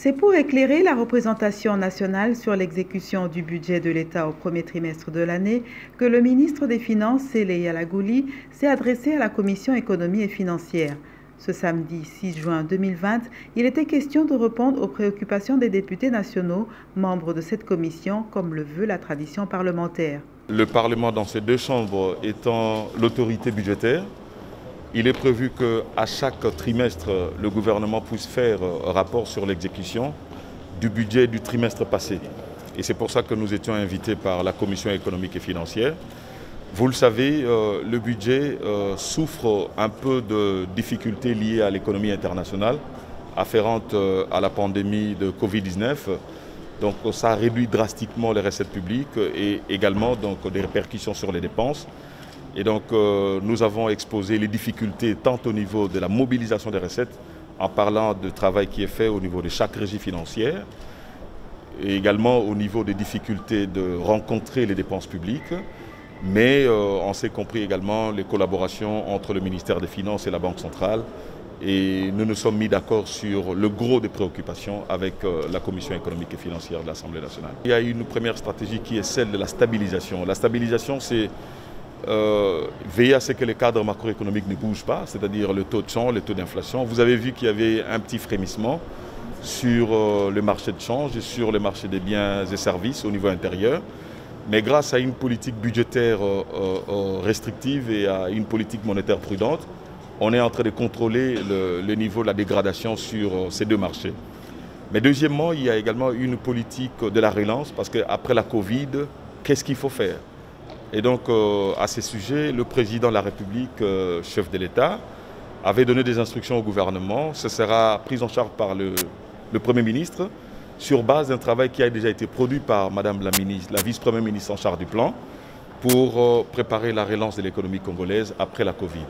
C'est pour éclairer la représentation nationale sur l'exécution du budget de l'État au premier trimestre de l'année que le ministre des Finances, Sélé Yalagouli, s'est adressé à la Commission économie et financière. Ce samedi 6 juin 2020, il était question de répondre aux préoccupations des députés nationaux, membres de cette commission, comme le veut la tradition parlementaire. Le Parlement, dans ses deux chambres, étant l'autorité budgétaire, il est prévu qu'à chaque trimestre, le gouvernement puisse faire un rapport sur l'exécution du budget du trimestre passé. Et c'est pour ça que nous étions invités par la Commission économique et financière. Vous le savez, le budget souffre un peu de difficultés liées à l'économie internationale, afférentes à la pandémie de Covid-19. Donc ça réduit drastiquement les recettes publiques et également donc, des répercussions sur les dépenses. Et donc nous avons exposé les difficultés tant au niveau de la mobilisation des recettes, en parlant du travail qui est fait au niveau de chaque régie financière, et également au niveau des difficultés de rencontrer les dépenses publiques. Mais on s'est compris également les collaborations entre le ministère des Finances et la Banque centrale. Et nous nous sommes mis d'accord sur le gros des préoccupations avec la Commission économique et financière de l'Assemblée nationale. Il y a une première stratégie qui est celle de la stabilisation. La stabilisation, c'est veiller à ce que les cadres macroéconomiques ne bougent pas, c'est-à-dire le taux de change, le taux d'inflation. Vous avez vu qu'il y avait un petit frémissement sur le marché de change et sur le marché des biens et services au niveau intérieur. Mais grâce à une politique budgétaire restrictive et à une politique monétaire prudente, on est en train de contrôler le niveau de la dégradation sur ces deux marchés. Mais deuxièmement, il y a également une politique de la relance, parce qu'après la Covid, qu'est-ce qu'il faut faire? Et donc, à ces sujets, le président de la République, chef de l'État, avait donné des instructions au gouvernement. Ce sera pris en charge par le Premier ministre, sur base d'un travail qui a déjà été produit par Madame la ministre, la vice-première ministre en charge du plan, pour préparer la relance de l'économie congolaise après la Covid.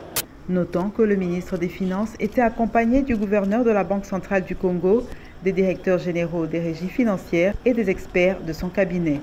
Notons que le ministre des Finances était accompagné du gouverneur de la Banque centrale du Congo, des directeurs généraux des régies financières et des experts de son cabinet.